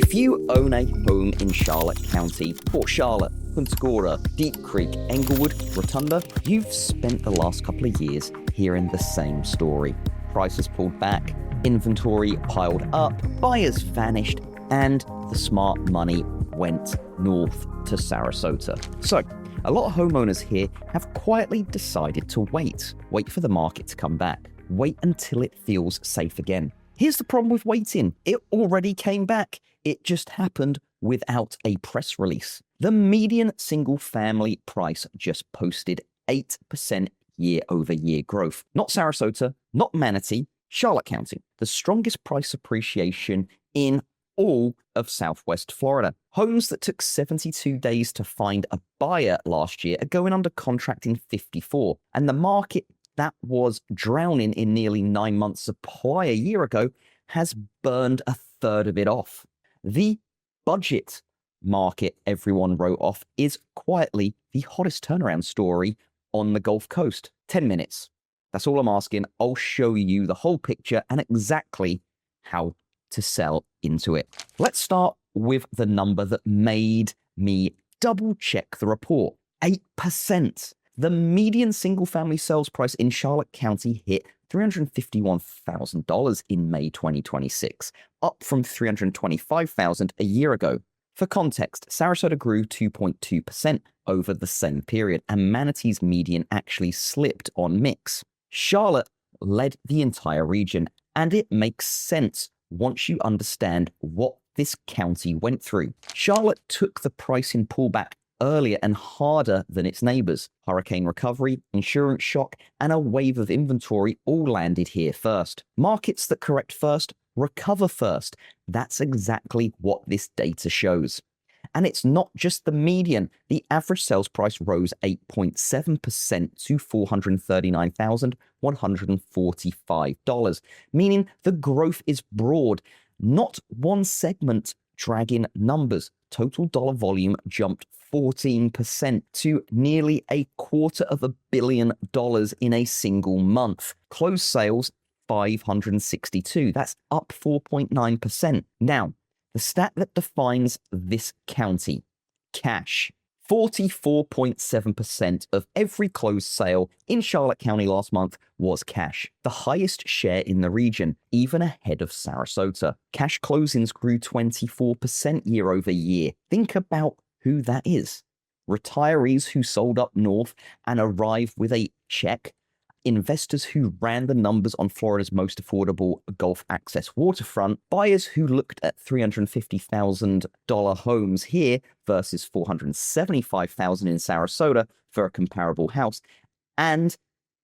If you own a home in Charlotte County, Port Charlotte, Punta Gorda, Deep Creek, Englewood, Rotunda, you've spent the last couple of years hearing the same story. Prices pulled back, inventory piled up, buyers vanished, and the smart money went north to Sarasota. So, a lot of homeowners here have quietly decided to wait for the market to come back. Wait until it feels safe again. Here's the problem with waiting. It already came back. It just happened without a press release. The median single-family price just posted 8% year-over-year growth. Not Sarasota, not Manatee, Charlotte County. The strongest price appreciation in all of Southwest Florida. Homes that took 72 days to find a buyer last year are going under contract in 54. And the market that was drowning in nearly 9 months supply a year ago has burned a third of it off. The budget market everyone wrote off is quietly the hottest turnaround story on the Gulf Coast. 10 minutes. That's all I'm asking. I'll show you the whole picture and exactly how to sell into it. Let's start with the number that made me double check the report. 8%. The median single-family sales price in Charlotte County hit $351,000 in May 2026, up from $325,000 a year ago. For context, Sarasota grew 2.2% over the same period, and Manatee's median actually slipped on mix. Charlotte led the entire region, and it makes sense once you understand what this county went through. Charlotte took the pricing pullback earlier and harder than its neighbors. Hurricane recovery, insurance shock, and a wave of inventory all landed here first. Markets that correct first recover first. That's exactly what this data shows. And it's not just the median. The average sales price rose 8.7% to $439,145, meaning the growth is broad, not one segment dragging numbers. Total dollar volume jumped 14% to nearly $250 million in a single month. Closed sales, 562. That's up 4.9%. Now, the stat that defines this county, cash. 44.7% of every closed sale in Charlotte County last month was cash, the highest share in the region, even ahead of Sarasota. Cash closings grew 24% year over year. Think about who that is. Retirees who sold up north and arrived with a check, investors who ran the numbers on Florida's most affordable Gulf access waterfront, buyers who looked at $350,000 homes here versus $475,000 in Sarasota for a comparable house, and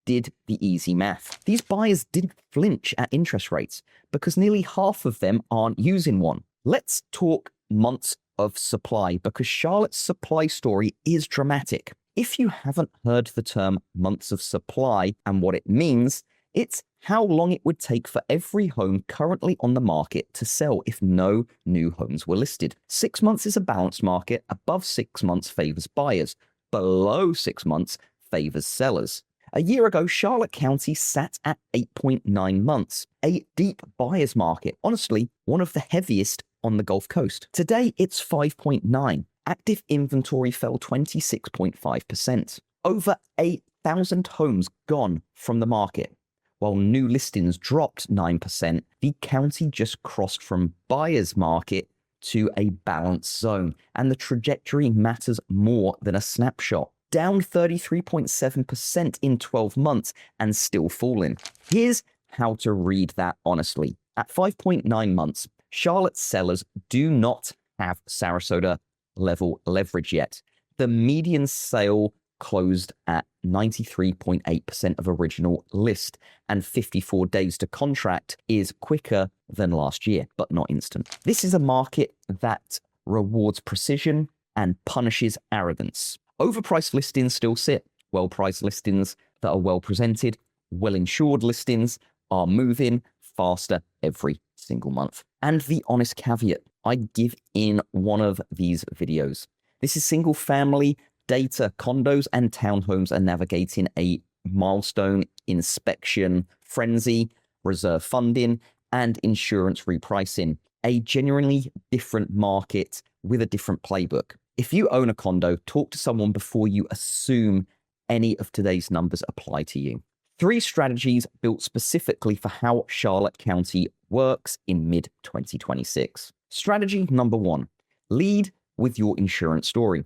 did the easy math. These buyers didn't flinch at interest rates because nearly half of them aren't using one. Let's talk months of supply because Charlotte's supply story is dramatic. If you haven't heard the term months of supply and what it means, it's how long it would take for every home currently on the market to sell if no new homes were listed. 6 months is a balanced market. Above 6 months favors buyers. Below 6 months favors sellers. A year ago, Charlotte County sat at 8.9 months, a deep buyer's market. Honestly, one of the heaviest on the Gulf Coast. Today, it's 5.9. Active inventory fell 26.5%. Over 8,000 homes gone from the market. While new listings dropped 9%, the county just crossed from buyer's market to a balanced zone, and the trajectory matters more than a snapshot. Down 33.7% in 12 months and still falling. Here's how to read that honestly. At 5.9 months, Charlotte sellers do not have Sarasota level leverage yet. The median sale closed at 93.8% of original list, and 54 days to contract is quicker than last year, but not instant. This is a market that rewards precision and punishes arrogance. Overpriced listings still sit. Well-priced listings that are well presented, well-insured listings are moving faster every single month. And the honest caveat I give in one of these videos. This is single family data. Condos and townhomes are navigating a milestone inspection frenzy, reserve funding, and insurance repricing. a genuinely different market with a different playbook. If you own a condo, talk to someone before you assume any of today's numbers apply to you. 3 strategies built specifically for how Charlotte County works in mid-2026. Strategy number 1, lead with your insurance story.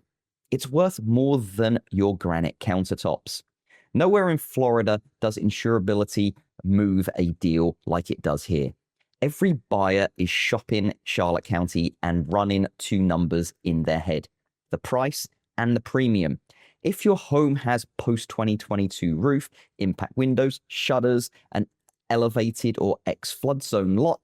It's worth more than your granite countertops. Nowhere in Florida does insurability move a deal like it does here. Every buyer is shopping Charlotte County and running 2 numbers in their head: the price and the premium. If your home has post-2022 roof, impact windows, shutters, an elevated or ex-flood zone lot,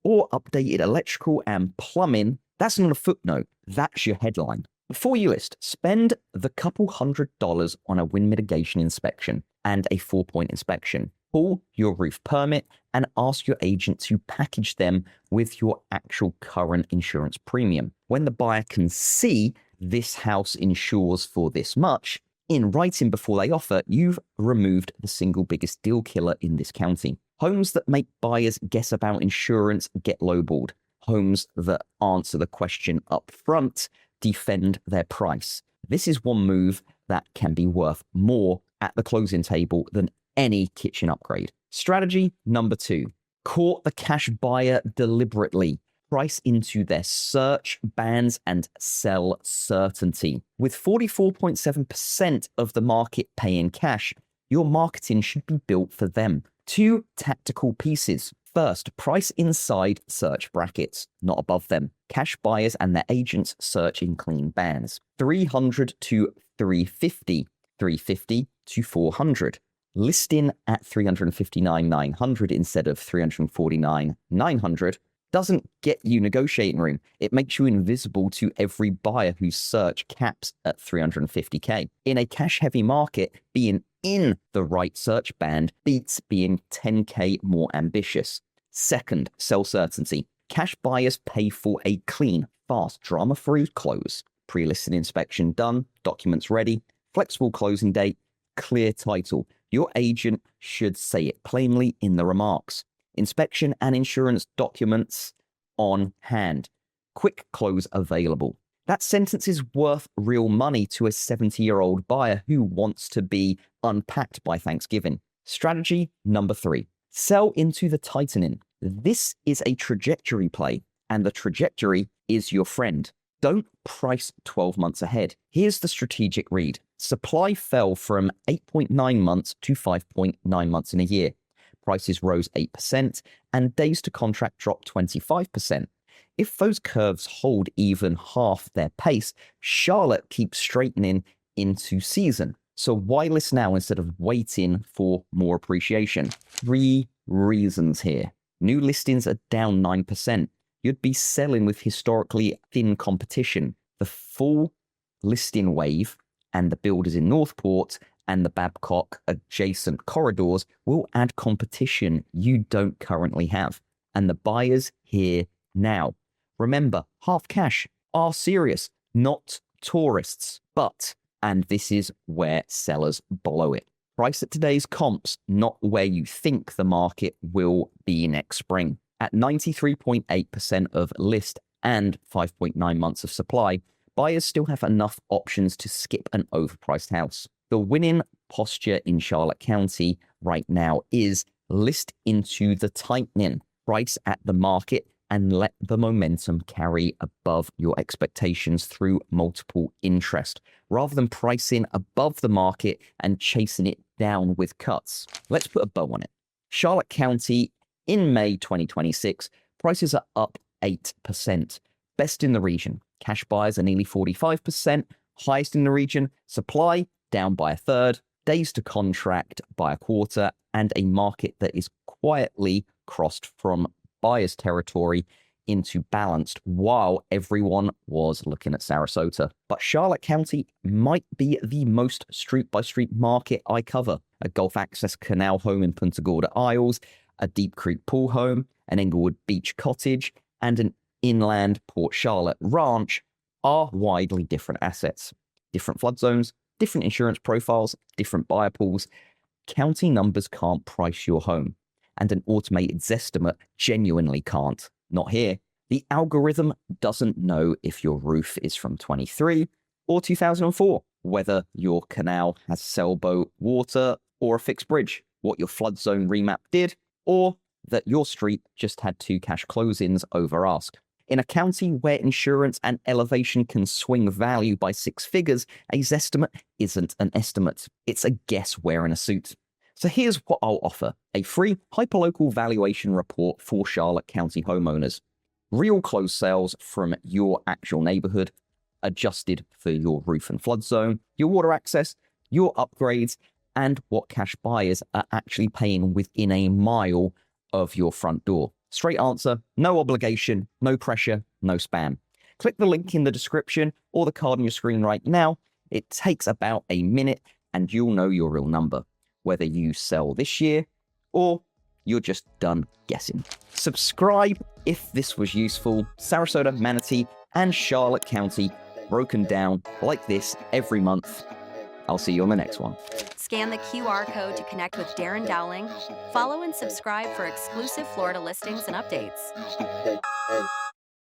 or updated electrical and plumbing, that's not a footnote, that's your headline. Before you list, spend the couple $100 on a wind mitigation inspection and a 4-point inspection. Pull your roof permit and ask your agent to package them with your actual current insurance premium. When the buyer can see this house insures for this much, in writing before they offer, you've removed the single biggest deal killer in this county. Homes that make buyers guess about insurance get lowballed. Homes that answer the question up front defend their price. This is one move that can be worth more at the closing table than any kitchen upgrade. Strategy number 2, court the cash buyer deliberately. Price into their search bands and sell certainty. With 44.7% of the market paying cash, your marketing should be built for them. 2 tactical pieces. First, price inside search brackets, not above them. Cash buyers and their agents search in clean bands. 300 to 350, 350 to 400. Listing at 359,900 instead of 349,900 doesn't get you negotiating room. It makes you invisible to every buyer whose search caps at 350K. In a cash-heavy market, being in the right search band beats being 10K more ambitious. Second, sell certainty. Cash buyers pay for a clean, fast, drama-free close. Pre-listing inspection done, documents ready, flexible closing date, clear title. Your agent should say it plainly in the remarks. Inspection and insurance documents on hand. Quick close available. That sentence is worth real money to a 70-year-old buyer who wants to be unpacked by Thanksgiving. Strategy number 3. Sell into the tightening. This is a trajectory play, and the trajectory is your friend. Don't price 12 months ahead. Here's the strategic read. Supply fell from 8.9 months to 5.9 months in a year. Prices rose 8%, and days to contract dropped 25%. If those curves hold even half their pace, Charlotte keeps straightening into season. So why list now instead of waiting for more appreciation? 3 reasons here. New listings are down 9%. You'd be selling with historically thin competition. The full listing wave and the builders in Northport and the Babcock adjacent corridors will add competition you don't currently have. And the buyers here now. Remember, half cash are serious, not tourists. But, and this is where sellers blow it, price at today's comps, not where you think the market will be next spring. At 93.8% of list and 5.9 months of supply, buyers still have enough options to skip an overpriced house. The winning posture in Charlotte County right now is list into the tightening, price at the market, and let the momentum carry above your expectations through multiple interest, rather than pricing above the market and chasing it down with cuts. Let's put a bow on it. Charlotte County in May 2026, prices are up 8%. Best in the region. Cash buyers are nearly 45%, highest in the region. Supply down by a third, days to contract by a quarter, and a market that is quietly crossed from buyer's territory into balanced while everyone was looking at Sarasota. But Charlotte County might be the most street-by-street market I cover. A Gulf Access Canal home in Punta Gorda Isles, a Deep Creek pool home, an Englewood Beach cottage, and an inland Port Charlotte ranch are widely different assets. Different flood zones, different insurance profiles, different buyer pools. County numbers can't price your home, and an automated Zestimate genuinely can't. Not here. The algorithm doesn't know if your roof is from 23 or 2004, whether your canal has sailboat water or a fixed bridge, what your flood zone remap did, or that your street just had 2 cash close-ins over ask. In a county where insurance and elevation can swing value by 6 figures, a Zestimate isn't an estimate. It's a guess wearing a suit. So here's what I'll offer: a free hyperlocal valuation report for Charlotte County homeowners. Real closed sales from your actual neighborhood, adjusted for your roof and flood zone, your water access, your upgrades, and what cash buyers are actually paying within a mile of your front door. Straight answer, no obligation, no pressure, no spam. Click the link in the description or the card on your screen right now. It takes about a minute and you'll know your real number, whether you sell this year or you're just done guessing. Subscribe if this was useful. Sarasota, Manatee, and Charlotte County broken down like this every month. I'll see you on the next one. Scan the QR code to connect with Darren Dowling. Follow and subscribe for exclusive Florida listings and updates.